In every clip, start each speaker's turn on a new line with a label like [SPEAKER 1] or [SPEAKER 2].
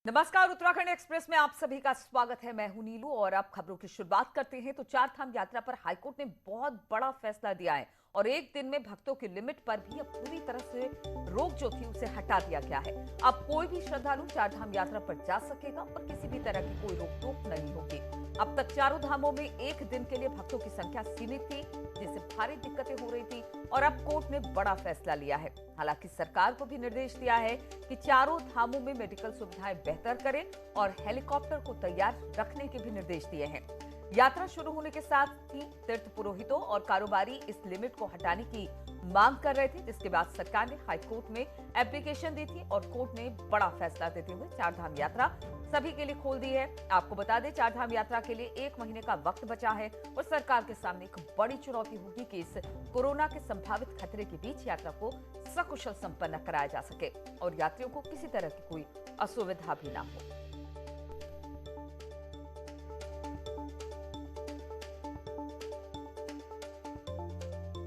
[SPEAKER 1] नमस्कार, उत्तराखंड एक्सप्रेस में आप सभी का स्वागत है। मैं हूं नीलू और अब खबरों की शुरुआत करते हैं। तो चारधाम यात्रा पर हाईकोर्ट ने बहुत बड़ा फैसला दिया है और एक दिन में भक्तों की लिमिट पर भी अब पूरी तरह से रोक जो थी उसे हटा दिया गया है। अब कोई भी श्रद्धालु चारधाम यात्रा पर जा सकेगा और किसी भी तरह की कोई रोक टोक नहीं होगी। अब तक चारों धामों में एक दिन के लिए भक्तों की संख्या सीमित थी, जिससे भारी दिक्कतें हो रही थी और अब कोर्ट ने बड़ा फैसला लिया है। हालांकि सरकार को भी निर्देश दिया है कि चारों धामों में मेडिकल सुविधाएं बेहतर करें और हेलीकॉप्टर को तैयार रखने के भी निर्देश दिए हैं। यात्रा शुरू होने के साथ ही तीर्थ पुरोहितों और कारोबारी इस लिमिट को हटाने की मांग कर रहे थे, जिसके बाद सरकार ने हाईकोर्ट में एप्लीकेशन दी थी और कोर्ट ने बड़ा फैसला देते हुए चारधाम यात्रा सभी के लिए खोल दी है। आपको बता दें, चारधाम यात्रा के लिए 1 महीने का वक्त बचा है और सरकार के सामने एक बड़ी चुनौती होगी कि इस कोरोना के संभावित खतरे के बीच यात्रा को सकुशल संपन्न कराया जा सके और यात्रियों को किसी तरह की कोई असुविधा भी ना हो।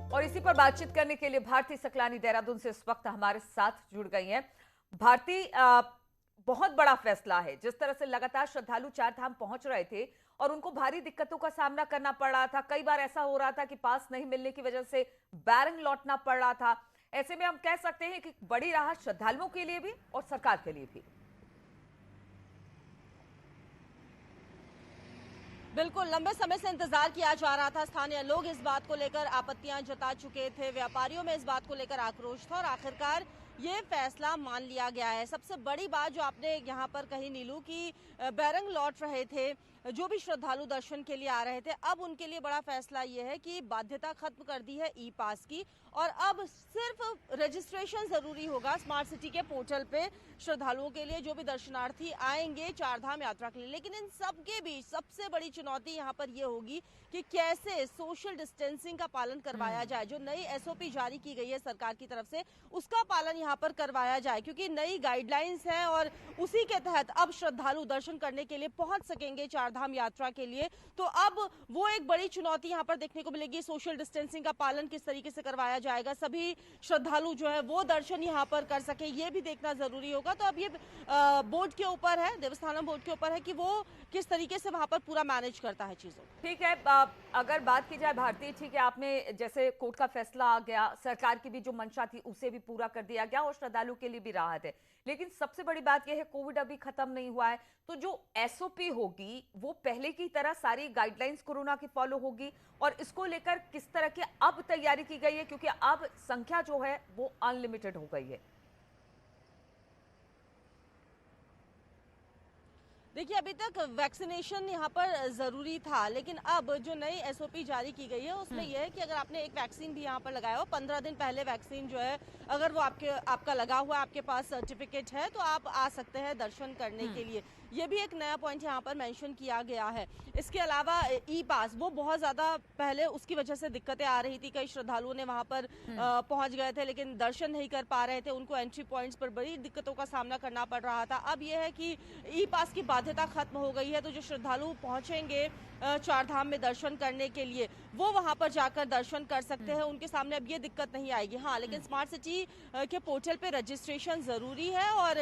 [SPEAKER 1] और इसी पर बातचीत करने के लिए भारती सकलानी देहरादून से इस वक्त हमारे साथ जुड़ गई हैं। भारती, बहुत बड़ा फैसला है। जिस तरह से लगातार श्रद्धालु चारधाम पहुंच रहे थे और उनको भारी दिक्कतों का सामना करना पड़ रहा था, कई बार ऐसा हो रहा था कि पास नहीं मिलने की वजह से बैरंग लौटना पड़ रहा था। ऐसे में हम कह सकते हैं कि बड़ी राहत श्रद्धालुओं के लिए भी और सरकार के लिए भी।
[SPEAKER 2] बिल्कुल, लंबे समय से इंतजार किया जा रहा था। स्थानीय लोग इस बात को लेकर आपत्तियां जता चुके थे, व्यापारियों में इस बात को लेकर आक्रोश था और आखिरकार ये फैसला मान लिया गया है। सबसे बड़ी बात जो आपने यहाँ पर कही नीलू की बैरंग लौट रहे थे जो भी श्रद्धालु दर्शन के लिए आ रहे थे, अब उनके लिए बड़ा फैसला ये है कि बाध्यता खत्म कर दी है ई पास की और अब सिर्फ रजिस्ट्रेशन जरूरी होगा स्मार्ट सिटी के पोर्टल पे श्रद्धालुओं के लिए जो भी दर्शनार्थी आएंगे चारधाम यात्रा के लिए। लेकिन इन सब के बीच सबसे बड़ी चुनौती यहाँ पर ये होगी कि कैसे सोशल डिस्टेंसिंग का पालन करवाया जाए। जो नई एसओपी जारी की गई है सरकार की तरफ से, उसका पालन यहाँ पर करवाया जाए, क्योंकि नई गाइडलाइंस है और उसी के तहत अब श्रद्धालु दर्शन करने के लिए पहुंच सकेंगे चारधाम यात्रा के लिए। तो अब वो एक बड़ी चुनौती यहाँ पर देखने को मिलेगी। सोशल डिस्टेंसिंग का पालन किस तरीके से करवाया जाएगा, सभी श्रद्धालु जो है वो दर्शन यहाँ पर कर सके, ये भी देखना जरूरी होगा। तो अब ये बोर्ड के ऊपर है, देवस्थानम बोर्ड के ऊपर है कि वो किस तरीके से वहां पर पूरा मैनेज करता है चीजों।
[SPEAKER 1] ठीक है, अगर बात की जाए भारतीय, ठीक है, आपने जैसे कोर्ट का फैसला आ गया, सरकार की भी जो मंशा थी उसे भी पूरा कर दिया गया और श्रद्धालु के लिए भी राहत है। लेकिन सबसे बड़ी बात यह है, कोविड अभी खत्म नहीं हुआ है, तो जो एसओपी होगी वो पहले की तरह सारी गाइडलाइंस कोरोना की फॉलो होगी और इसको लेकर किस तरह की अब तैयारी की गई है, क्योंकि अब संख्या जो है वो अनलिमिटेड हो गई है।
[SPEAKER 2] देखिए, अभी तक वैक्सीनेशन यहाँ पर जरूरी था, लेकिन अब जो नई एसओपी जारी की गई है उसमें यह है कि अगर आपने एक वैक्सीन भी यहाँ पर लगाया हो, 15 दिन पहले वैक्सीन जो है अगर वो आपका लगा हुआ है, आपके पास सर्टिफिकेट है, तो आप आ सकते हैं दर्शन करने के लिए। ये भी एक नया पॉइंट यहाँ पर मेंशन किया गया है। इसके अलावा ई पास, वो बहुत ज्यादा पहले उसकी वजह से दिक्कतें आ रही थी, कई श्रद्धालुओं ने वहां पर पहुंच गए थे लेकिन दर्शन नहीं कर पा रहे थे, उनको एंट्री पॉइंट्स पर बड़ी दिक्कतों का सामना करना पड़ रहा था। अब यह है कि ई पास की बाध्यता खत्म हो गई है, तो जो श्रद्धालु पहुंचेंगे चारधाम में दर्शन करने के लिए वो वहां पर जाकर दर्शन कर सकते हैं, उनके सामने अब ये दिक्कत नहीं आएगी। हाँ, लेकिन स्मार्ट सिटी के पोर्टल पे रजिस्ट्रेशन जरूरी है और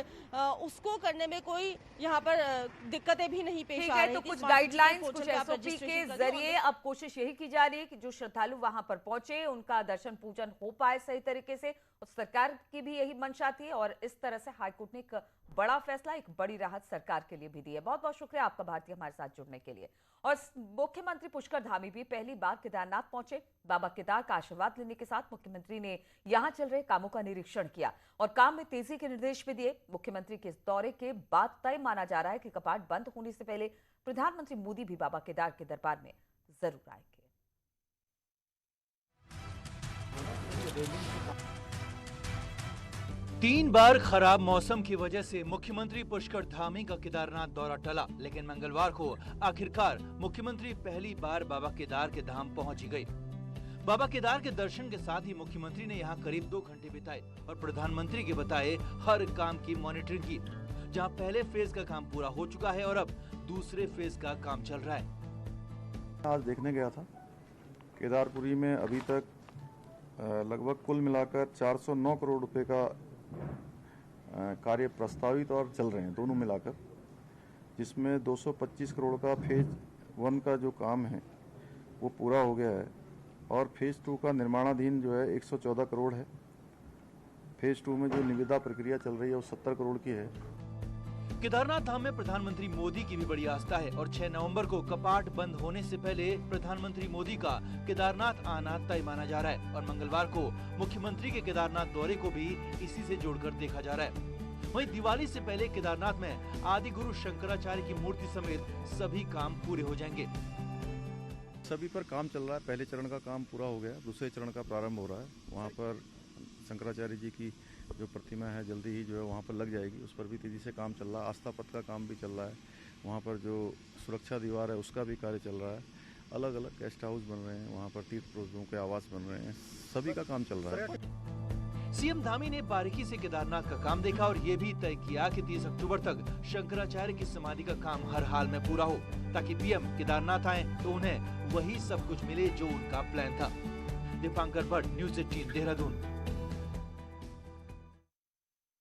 [SPEAKER 2] उसको करने में कोई यहाँ पर दिक्कतें भी नहीं पेश आ रही।
[SPEAKER 1] तो कुछ गाइडलाइंस, कुछ एसओपी के जरिए अब कोशिश यही की जा रही है कि जो श्रद्धालु वहां पर पहुंचे उनका दर्शन पूजन हो पाए सही तरीके से, और सरकार की भी यही मंशा थी और इस तरह से हाईकोर्ट ने एक बड़ा फैसला, एक बड़ी राहत सरकार के लिए भी दी है। बहुत बहुत शुक्रिया आपका भारतीय हमारे साथ जुड़ने के लिए। और मुख्यमंत्री पुष्कर धामी भी पहली बार केदारनाथ पहुंचे। बाबा केदार का आशीर्वाद लेने के साथ मुख्यमंत्री ने यहां चल रहे कामों का निरीक्षण किया और काम में तेजी के निर्देश भी दिए। मुख्यमंत्री के दौरे के बाद तय माना जा रहा है कि कपाट बंद होने से पहले प्रधानमंत्री मोदी भी बाबा केदार के दरबार में जरूर आएंगे।
[SPEAKER 3] 3 बार खराब मौसम की वजह से मुख्यमंत्री पुष्कर धामी का केदारनाथ दौरा टला, लेकिन मंगलवार को आखिरकार मुख्यमंत्री पहली बार बाबा केदार के धाम पहुंच गए। बाबा केदार के दर्शन के साथ ही मुख्यमंत्री ने यहां करीब 2 घंटे बिताए और प्रधानमंत्री के बताए हर काम की मॉनिटरिंग की। जहां पहले फेज का काम पूरा हो चुका है और अब दूसरे फेज का काम चल रहा है।
[SPEAKER 4] आज देखने गया था केदारपुरी में अभी तक लगभग कुल मिलाकर 409 करोड़ रुपए का कार्य प्रस्तावित और चल रहे हैं दोनों मिलाकर, जिसमें 225 करोड़ का फेज 1 का जो काम है वो पूरा हो गया है और फेज 2 का निर्माणाधीन जो है 114 करोड़ है। फेज 2 में जो निविदा प्रक्रिया चल रही है वो 70 करोड़ की है।
[SPEAKER 3] केदारनाथ धाम में प्रधानमंत्री मोदी की भी बड़ी आस्था है और 6 नवंबर को कपाट बंद होने से पहले प्रधानमंत्री मोदी का केदारनाथ आना तय माना जा रहा है और मंगलवार को मुख्यमंत्री के केदारनाथ दौरे को भी इसी से जोड़कर देखा जा रहा है। वहीं दिवाली से पहले केदारनाथ में आदि गुरु शंकराचार्य की मूर्ति समेत सभी काम पूरे हो जाएंगे।
[SPEAKER 4] सभी पर काम चल रहा है। पहले चरण का काम पूरा हो गया, दूसरे चरण का प्रारंभ हो रहा है। वहाँ पर शंकराचार्य जी की जो प्रतिमा है जल्दी ही जो है वहाँ पर लग जाएगी, उस पर भी तेजी से काम चल रहा है। आस्था पथ का काम भी चल रहा है, वहाँ पर जो सुरक्षा दीवार है उसका भी कार्य चल रहा है। अलग अलग गेस्ट हाउस बन रहे हैं, वहाँ पर तीर्थपुरुषों के आवास बन रहे हैं, सभी का काम चल रहा है।
[SPEAKER 3] सीएम धामी ने बारीकी से केदारनाथ का काम देखा और ये भी तय किया कि 30 अक्टूबर तक शंकराचार्य की समाधि का काम हर हाल में पूरा हो, ताकि पीएम केदारनाथ आए तो उन्हें वही सब कुछ मिले जो उनका प्लान था। दीपांकर भट्ट, न्यूज़ 18 देहरादून।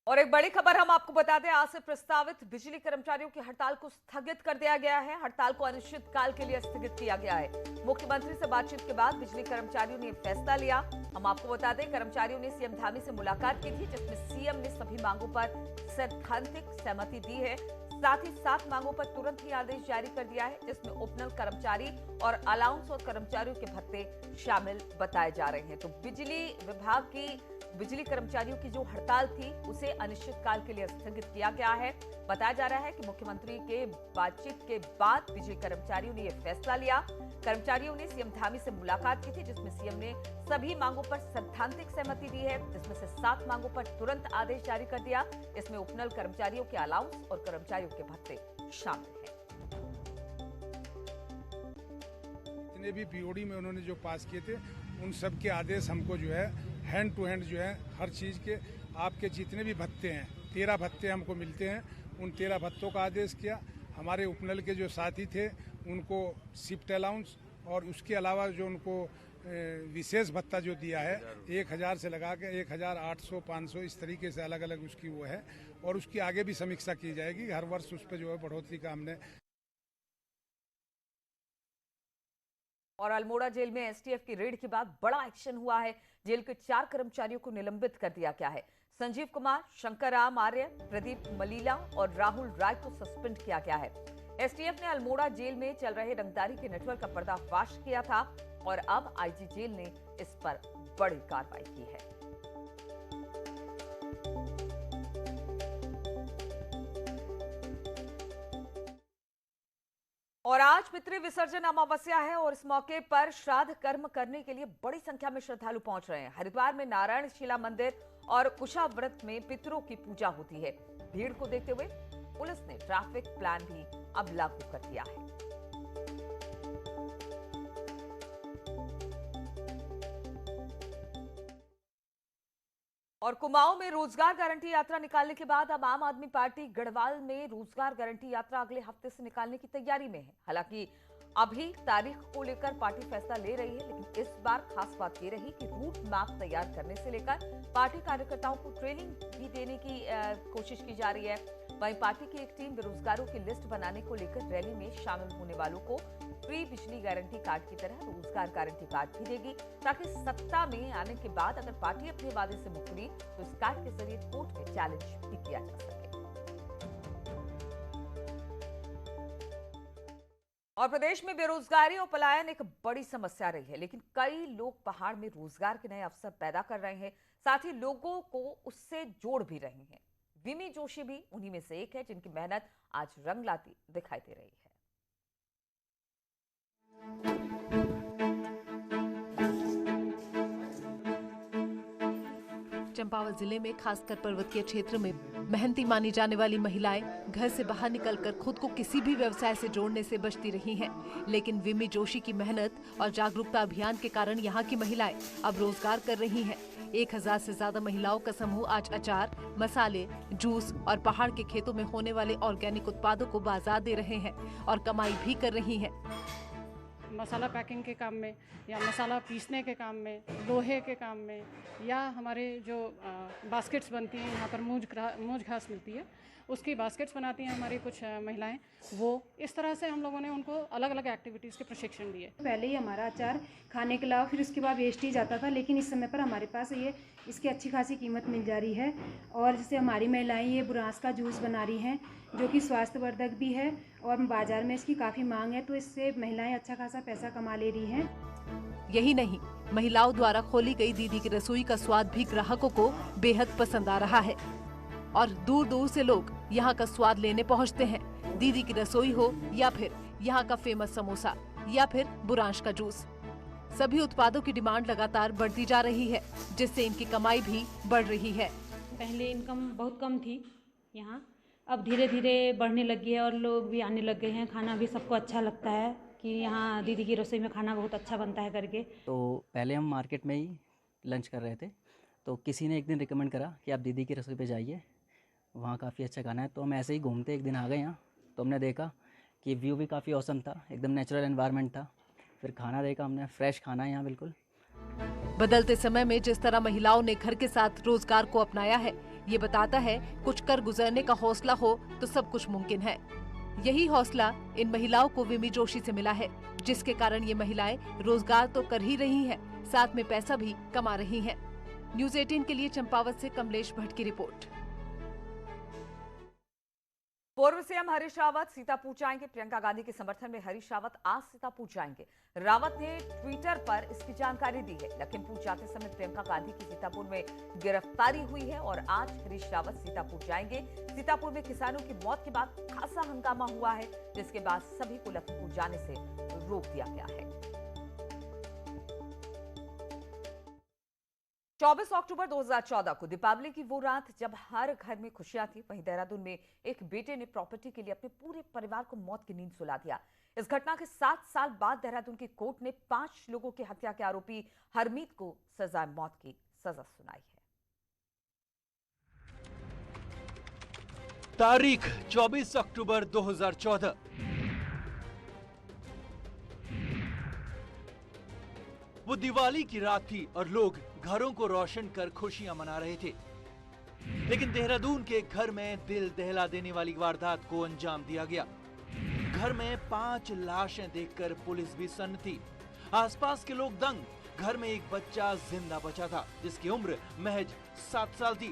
[SPEAKER 1] और एक बड़ी खबर हम आपको बता दें, आज से प्रस्तावित बिजली कर्मचारियों की हड़ताल को स्थगित कर दिया गया है। हड़ताल को अनिश्चितकाल के लिए स्थगित किया गया है। मुख्यमंत्री से बातचीत के बाद बिजली कर्मचारियों ने फैसला लिया। हम आपको बता दें, कर्मचारियों ने सीएम धामी से मुलाकात की थी, जिसमें सीएम ने सभी मांगों पर सैद्धांतिक सहमति दी है। साथ ही 7 मांगों पर तुरंत ही आदेश जारी कर दिया है, जिसमें ओपनल कर्मचारी और अलाउंस और कर्मचारियों के भत्ते शामिल बताए जा रहे हैं। तो बिजली विभाग की बिजली कर्मचारियों की जो हड़ताल थी उसे अनिश्चितकाल के लिए स्थगित किया गया है। बताया जा रहा है कि मुख्यमंत्री के बातचीत के बाद बिजली कर्मचारियों ने यह फैसला लिया। कर्मचारियों ने सीएम धामी से मुलाकात की थी, जिसमें सीएम ने सभी मांगों पर सैद्धांतिक सहमति दी है, जिसमें से 7 मांगों पर तुरंत आदेश जारी कर दिया। इसमें उपनल कर्मचारियों के अलाउंस और कर्मचारियों के भत्ते शामिल हैं।
[SPEAKER 5] जितने भी बीओडी में उन्होंने जो पास किए थे उन सब के आदेश हमको जो है हैंड टू हैंड जो है हर चीज़ के आपके जितने भी भत्ते हैं 13 भत्ते हमको मिलते हैं, उन 13 भत्तों का आदेश किया। हमारे उपनल के जो साथी थे उनको शिफ्ट अलाउंस और उसके अलावा जो उनको विशेष भत्ता जो दिया है 1000 से लगा के 1800, 500 इस तरीके से अलग अलग उसकी वो है और उसकी आगे भी समीक्षा की जाएगी। हर वर्ष उस पर जो है बढ़ोतरी का हमने।
[SPEAKER 1] और अल्मोड़ा जेल में एसटीएफ की रेड के बाद बड़ा एक्शन हुआ है। जेल के 4 कर्मचारियों को निलंबित कर दिया गया है। संजीव कुमार, शंकर राम आर्य, प्रदीप मलीला और राहुल राय को सस्पेंड किया गया है। एसटीएफ ने अल्मोड़ा जेल में चल रहे रंगदारी के नेटवर्क का पर्दाफाश किया था और अब आईजी जेल ने इस पर बड़ी कार्रवाई की है। और आज पितृ विसर्जन अमावस्या है और इस मौके पर श्राद्ध कर्म करने के लिए बड़ी संख्या में श्रद्धालु पहुंच रहे हैं। हरिद्वार में नारायण शिला मंदिर और उषा व्रत में पितरों की पूजा होती है। भीड़ को देखते हुए पुलिस ने ट्रैफिक प्लान भी अब लागू कर दिया है। और कुमाऊं में रोजगार गारंटी यात्रा निकालने के बाद अब आम आदमी पार्टी गढ़वाल में रोजगार गारंटी यात्रा अगले हफ्ते से निकालने की तैयारी में है। हालांकि अभी तारीख को लेकर पार्टी फैसला ले रही है, लेकिन इस बार खास बात ये रही कि रूट मैप तैयार करने से लेकर पार्टी कार्यकर्ताओं को ट्रेनिंग भी देने की कोशिश की जा रही है। वहीं पार्टी की एक टीम बेरोजगारों की लिस्ट बनाने को लेकर रैली में शामिल होने वालों को फ्री बिजली गारंटी कार्ड की तरह रोजगार गारंटी कार्ड भी देगी, ताकि सत्ता में आने के बाद अगर पार्टी अपने वादे से मुकरी तो इस कार्ड के जरिए कोर्ट में चैलेंज भी किया जा सके। और प्रदेश में बेरोजगारी और पलायन एक बड़ी समस्या रही है, लेकिन कई लोग पहाड़ में रोजगार के नए अवसर पैदा कर रहे हैं, साथ ही लोगों को उससे जोड़ भी रहे हैं। विमी जोशी भी उन्हीं में से एक है, जिनकी मेहनत आज रंग लाती दिखाई दे रही है।
[SPEAKER 6] चंपावत जिले में खासकर पर्वतीय क्षेत्र में मेहनती मानी जाने वाली महिलाएं घर से बाहर निकलकर खुद को किसी भी व्यवसाय से जोड़ने से बचती रही हैं। लेकिन विमी जोशी की मेहनत और जागरूकता अभियान के कारण यहाँ की महिलाएं अब रोजगार कर रही हैं। 1000 से ज्यादा महिलाओं का समूह आज अचार, मसाले, जूस और पहाड़ के खेतों में होने वाले ऑर्गेनिक उत्पादों को बाजार दे रहे हैं और कमाई भी कर रही हैं।
[SPEAKER 7] मसाला पैकिंग के काम में या मसाला पीसने के काम में, लोहे के काम में, या हमारे जो बास्केट्स बनती हैं, यहाँ पर मूंज घास मिलती है, उसकी बास्केट्स बनाती हैं हमारी कुछ महिलाएं। वो इस तरह से हम लोगों ने उनको अलग अलग एक्टिविटीज़ के प्रशिक्षण दिए।
[SPEAKER 8] पहले ही हमारा अचार खाने के अलावा फिर उसके बाद वेस्ट ही जाता था, लेकिन इस समय पर हमारे पास ये इसकी अच्छी खासी कीमत मिल जा रही है। और जैसे हमारी महिलाएं ये बुरांस का जूस बना रही हैं, जो कि स्वास्थ्यवर्धक भी है और बाज़ार में इसकी काफ़ी मांग है, तो इससे महिलाएं अच्छा खासा पैसा कमा ले रही हैं।
[SPEAKER 6] यही नहीं, महिलाओं द्वारा खोली गई दीदी की रसोई का स्वाद भी ग्राहकों को बेहद पसंद आ रहा है और दूर दूर से लोग यहाँ का स्वाद लेने पहुँचते हैं। दीदी की रसोई हो या फिर यहाँ का फेमस समोसा या फिर बुरांश का जूस, सभी उत्पादों की डिमांड लगातार बढ़ती जा रही है, जिससे इनकी कमाई भी बढ़ रही है।
[SPEAKER 9] पहले इनकम बहुत कम थी यहाँ, अब धीरे धीरे बढ़ने लगी है और लोग भी आने लग गए हैं। खाना भी सबको अच्छा लगता है कि यहाँ दीदी की रसोई में खाना बहुत अच्छा बनता है करके।
[SPEAKER 10] तो पहले हम मार्केट में ही लंच कर रहे थे, तो किसी ने एक दिन रिकमेंड करा कि आप दीदी की रसोई पे जाइए, वहाँ काफ़ी अच्छा खाना है। तो हम ऐसे ही घूमते एक दिन आ गए यहाँ, तो हमने देखा कि व्यू भी काफ़ी औसम था, एकदम नेचुरल एनवायरनमेंट था। फिर खाना देखा हमने, फ्रेश खाना है यहाँ बिल्कुल।
[SPEAKER 6] बदलते समय में जिस तरह महिलाओं ने घर के साथ रोजगार को अपनाया है, ये बताता है कुछ कर गुजरने का हौसला हो तो सब कुछ मुमकिन है। यही हौसला इन महिलाओं को विमी जोशी से मिला है, जिसके कारण ये महिलाएं रोजगार तो कर ही रही हैं, साथ में पैसा भी कमा रही हैं। न्यूज़ 18 के लिए चंपावत से कमलेश भट्ट की रिपोर्ट।
[SPEAKER 1] पूर्व सीएम हरीश रावत सीतापुर जाएंगे। प्रियंका गांधी के समर्थन में हरीश रावत आज सीतापुर जाएंगे। रावत ने ट्विटर पर इसकी जानकारी दी है। लखीमपुर जाते समय प्रियंका गांधी की सीतापुर में गिरफ्तारी हुई है और आज हरीश रावत सीतापुर जाएंगे। सीतापुर में किसानों की मौत के बाद खासा हंगामा हुआ है, जिसके बाद सभी को लखीमपुर जाने से रोक दिया गया है। 24 अक्टूबर 2014 को दीपावली की वो रात जब हर घर में खुशियां थी, वहीं देहरादून में एक बेटे ने प्रॉपर्टी के लिए अपने पूरे परिवार को मौत की नींद सुला दिया। इस घटना के 7 साल बाद देहरादून की कोर्ट ने 5 लोगों की हत्या के आरोपी हरमीत को सजा मौत की सजा सुनाई है।
[SPEAKER 3] तारीख 24 अक्टूबर 2014। वो दिवाली की रात थी और लोग घरों को रोशन कर खुशियां मना रहे थे, लेकिन देहरादून के एक घर में दिल दहला देने वाली वारदात को अंजाम दिया गया। घर में 5 लाशें देखकर पुलिस भी सन्न थी। आसपास के लोग दंग। घर में एक बच्चा जिंदा बचा था, जिसकी उम्र महज 7 साल थी,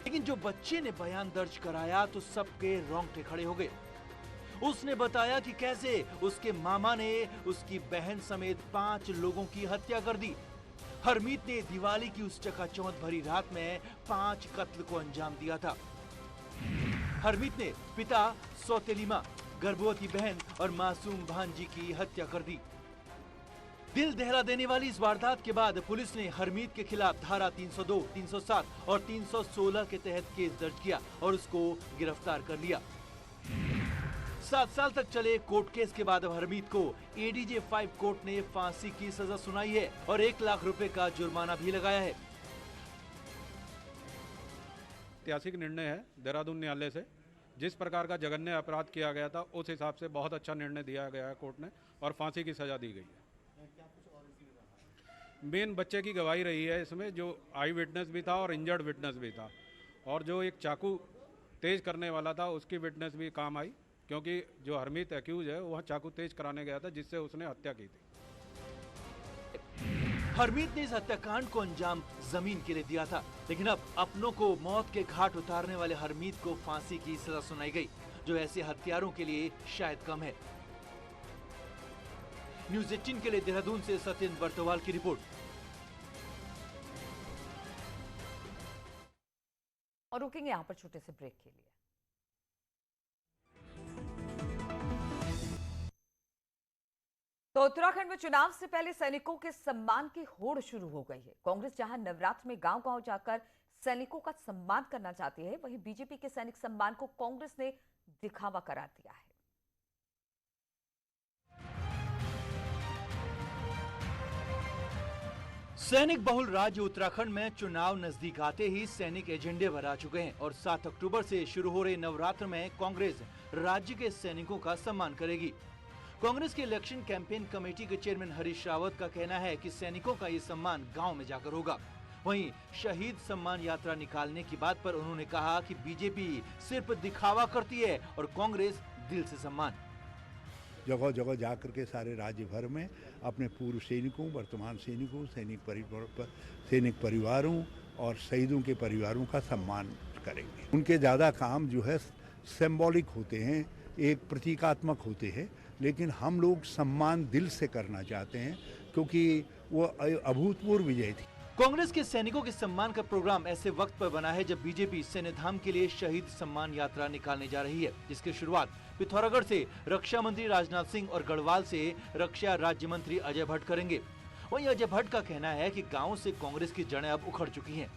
[SPEAKER 3] लेकिन जो बच्चे ने बयान दर्ज कराया तो सबके रोंगटे खड़े हो गए। उसने बताया कि कैसे उसके मामा ने उसकी बहन समेत 5 लोगों की हत्या कर दी। हरमीत ने दिवाली की उस चकाचौंध भरी रात में 5 कत्ल को अंजाम दिया था। हरमीत ने पिता, सौतेली मां, गर्भवती बहन और मासूम भांजी की हत्या कर दी। दिल दहला देने वाली इस वारदात के बाद पुलिस ने हरमीत के खिलाफ धारा 302, 307 और 316 के तहत केस दर्ज किया और उसको गिरफ्तार कर लिया। 7 साल तक चले कोर्ट केस के बाद अब हरमीत को एडीजे 5 कोर्ट ने फांसी की सजा सुनाई है और 1 लाख रुपए का जुर्माना भी लगाया है।
[SPEAKER 11] ऐतिहासिक निर्णय है देहरादून न्यायालय से। जिस प्रकार का जघन्य अपराध किया गया था, उस हिसाब से बहुत अच्छा निर्णय दिया गया है कोर्ट ने और फांसी की सजा दी गई है। मेन बच्चे की गवाही रही है इसमें, जो आई विटनेस भी था और इंजर्ड विटनेस भी था, और जो एक चाकू तेज करने वाला था उसकी विटनेस भी काम आई, क्योंकि जो हरमीत एक्यूज है वह चाकू तेज कराने गया था, जिससे उसने हत्या की थी।
[SPEAKER 3] हरमीत ने इस हत्याकांड को अंजाम जमीन के लिए दिया था, लेकिन अब अपनों को मौत के घाट उतारने वाले हरमीत को फांसी की सजा सुनाई गई, जो ऐसे हत्यारों के लिए शायद कम है। न्यूज़ 18 के लिए देहरादून से सत्येंद्र बर्तवाल की रिपोर्ट।
[SPEAKER 1] और रुकेंगे यहाँ पर छोटे से ब्रेक के लिए। तो उत्तराखंड में चुनाव से पहले सैनिकों के सम्मान की होड़ शुरू हो गई है। कांग्रेस जहां नवरात्र में गांव-गांव जाकर सैनिकों का सम्मान करना चाहती है, वहीं बीजेपी के सैनिक सम्मान को कांग्रेस ने दिखावा करार दिया है।
[SPEAKER 3] सैनिक बहुल राज्य उत्तराखंड में चुनाव नजदीक आते ही सैनिक एजेंडे पर आ चुके हैं और 7 अक्टूबर से शुरू हो रहे नवरात्र में कांग्रेस राज्य के सैनिकों का सम्मान करेगी। कांग्रेस के इलेक्शन कैंपेन कमेटी के चेयरमैन हरीश रावत का कहना है कि सैनिकों का ये सम्मान गांव में जाकर होगा। वहीं शहीद सम्मान यात्रा निकालने की बात पर उन्होंने कहा कि बीजेपी सिर्फ दिखावा करती है और कांग्रेस दिल से सम्मान।
[SPEAKER 12] जगह जगह जाकर के सारे राज्य भर में अपने पूर्व सैनिकों, वर्तमान सैनिकों, सैनिक परिवारों और शहीदों के परिवारों का सम्मान करेंगे। उनके ज़्यादा काम जो है सिंबॉलिक होते हैं, एक प्रतीकात्मक होते हैं, लेकिन हम लोग सम्मान दिल से करना चाहते हैं क्योंकि वो अभूतपूर्व विजय थी।
[SPEAKER 3] कांग्रेस के सैनिकों के सम्मान का प्रोग्राम ऐसे वक्त पर बना है जब बीजेपी सैन्यधाम के लिए शहीद सम्मान यात्रा निकालने जा रही है, जिसकी शुरुआत पिथौरागढ़ से रक्षा मंत्री राजनाथ सिंह और गढ़वाल से रक्षा राज्य मंत्री अजय भट्ट करेंगे। वहीं अजय भट्ट का कहना है कि गांव से कांग्रेस की जड़ें अब उखड़ चुकी हैं।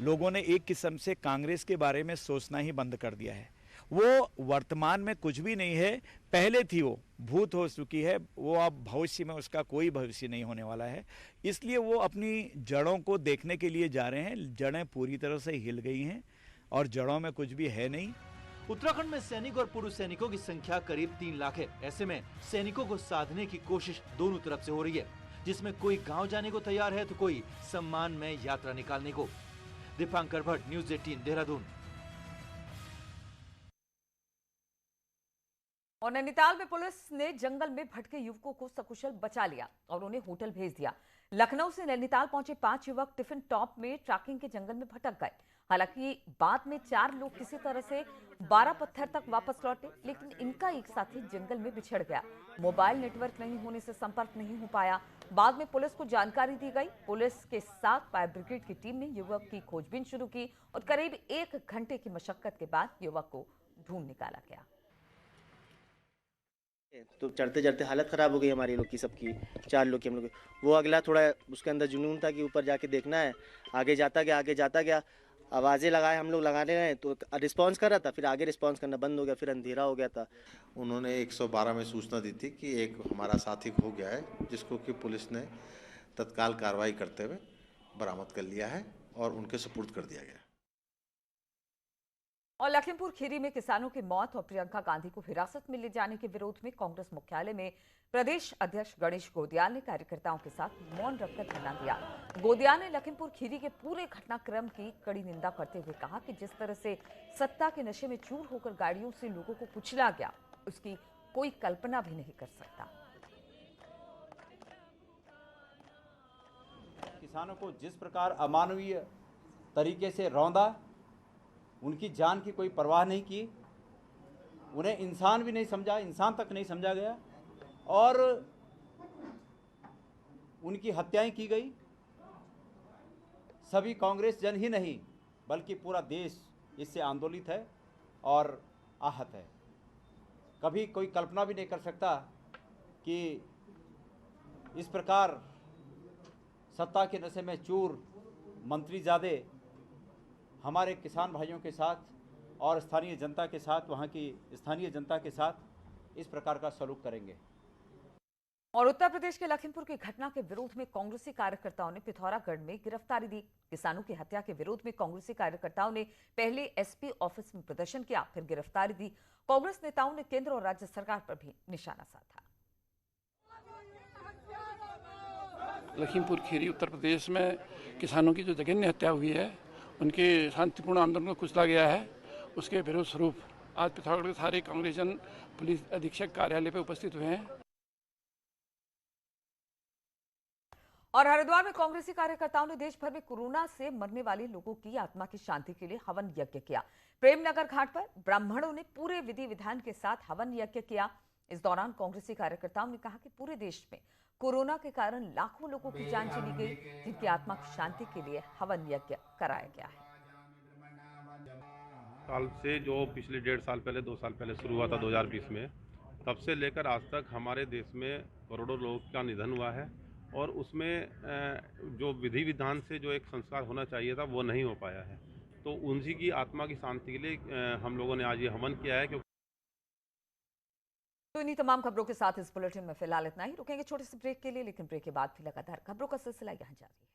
[SPEAKER 13] लोगों ने एक किस्म से कांग्रेस के बारे में सोचना ही बंद कर दिया है। वो वर्तमान में कुछ भी नहीं है, पहले थी, वो भूत हो चुकी है, वो अब भविष्य में उसका कोई भविष्य नहीं होने वाला है। इसलिए वो अपनी जड़ों को देखने के लिए जा रहे हैं। जड़ें पूरी तरह से हिल गई हैं और जड़ों में कुछ भी है नहीं।
[SPEAKER 3] उत्तराखंड में सैनिक और पूर्व सैनिकों की संख्या करीब 3 लाख है। ऐसे में सैनिकों को साधने की कोशिश दोनों तरफ से हो रही है, जिसमें कोई गांव जाने को तैयार है तो कोई सम्मान में यात्रा निकालने को। दीपांकर भट्ट, न्यूज़ 18, देहरादून।
[SPEAKER 1] और नैनीताल में पुलिस ने जंगल में भटके युवकों को सकुशल बचा लिया और उन्हें होटल भेज दिया। लखनऊ से नैनीताल पहुंचे 5 युवक टिफिन टॉप में ट्रैकिंग के जंगल में भटक गए। हालांकि बाद में 4 लोग किसी तरह से 12 पत्थर तक वापस लौटे, लेकिन इनका एक साथी जंगल में बिछड़ गया। मोबाइल नेटवर्क नहीं होने से संपर्क नहीं हो पाया। बाद में पुलिस को जानकारी दी गई। पुलिस के साथ फायर ब्रिगेड की टीम ने युवक की खोजबीन शुरू की और करीब 1 घंटे की मशक्कत के बाद युवक को ढूंढ निकाला गया।
[SPEAKER 14] तो चढ़ते चढ़ते हालत ख़राब हो गई हमारी लोग की, सबकी 4 लोग की हम लोग। वो अगला थोड़ा उसके अंदर जुनून था कि ऊपर जाके देखना है। आगे जाता गया आवाज़ें लगाए, हम लोग लगाने रहे तो रिस्पांस कर रहा था, फिर आगे रिस्पांस करना बंद हो गया, फिर अंधेरा हो गया था।
[SPEAKER 15] उन्होंने 112 में सूचना दी थी कि एक हमारा साथी खो गया है, जिसको कि पुलिस ने तत्काल कार्रवाई करते हुए बरामद कर लिया है और उनके सुपुर्द कर दिया गया।
[SPEAKER 1] और लखीमपुर खीरी में किसानों की मौत और प्रियंका गांधी को हिरासत में ले जाने के विरोध में कांग्रेस मुख्यालय में प्रदेश अध्यक्ष गणेश गोदियाल ने कार्यकर्ताओं के साथ मौन रखकर धरना दिया। गोदियाल ने लखीमपुर खीरी के पूरे घटनाक्रम की कड़ी निंदा करते हुए कहा कि जिस तरह से सत्ता के नशे में चूर होकर गाड़ियों से लोगों को कुचला गया, उसकी कोई कल्पना भी नहीं कर सकता।
[SPEAKER 16] किसानों को जिस प्रकार अमानवीय तरीके से रौंदा, उनकी जान की कोई परवाह नहीं की, उन्हें इंसान भी नहीं समझा, इंसान तक नहीं समझा गया और उनकी हत्याएं की गई। सभी कांग्रेस जन ही नहीं बल्कि पूरा देश इससे आंदोलित है और आहत है। कभी कोई कल्पना भी नहीं कर सकता कि इस प्रकार सत्ता के नशे में चूर मंत्रीजादे हमारे किसान भाइयों के साथ और स्थानीय जनता के साथ, वहाँ की स्थानीय जनता के साथ इस प्रकार का सलूक करेंगे।
[SPEAKER 1] और उत्तर प्रदेश के लखीमपुर की घटना के विरोध में कांग्रेसी कार्यकर्ताओं ने पिथौरागढ़ में गिरफ्तारी दी। किसानों की हत्या के विरोध में कांग्रेसी कार्यकर्ताओं ने पहले एसपी ऑफिस में प्रदर्शन किया, फिर गिरफ्तारी दी। कांग्रेस नेताओं ने केंद्र और राज्य सरकार पर भी निशाना साधा।
[SPEAKER 17] लखीमपुर खीरी उत्तर प्रदेश में किसानों की जो जघन्य हत्या हुई है, उनके शांतिपूर्ण आंदोलन को कुचला गया है, उसके विरोध स्वरूप आज पिथौरागढ़ के सारे कांग्रेस जन पुलिस अधीक्षक कार्यालय पर उपस्थित हुए हैं।
[SPEAKER 1] और हरिद्वार में कांग्रेसी कार्यकर्ताओं ने देश भर में कोरोना से मरने वाले लोगों की आत्मा की शांति के लिए हवन यज्ञ किया। प्रेमनगर घाट पर ब्राह्मणों ने पूरे विधि विधान के साथ हवन यज्ञ किया। इस दौरान कांग्रेसी कार्यकर्ताओं ने कहा कि पूरे देश में कोरोना के कारण लाखों लोगों की जान चली गई, जिनकी आत्मा की शांति के लिए हवन यज्ञ कराया गया है।
[SPEAKER 18] साल से जो पिछले 1.5 साल पहले 2 साल पहले शुरू हुआ था 2020 में, तब से लेकर आज तक हमारे देश में करोड़ों लोगों का निधन हुआ है और उसमें जो विधि विधान से जो एक संस्कार होना चाहिए था वो नहीं हो पाया है। तो उन्हीं की आत्मा की शांति के लिए हम लोगों ने आज ये हवन किया है।
[SPEAKER 1] तो इन्हीं तमाम खबरों के साथ इस बुलेटिन में फिलहाल इतना ही। रुकेंगे छोटे से ब्रेक के लिए, लेकिन ब्रेक के बाद भी लगातार खबरों का सिलसिला यहाँ जारी है।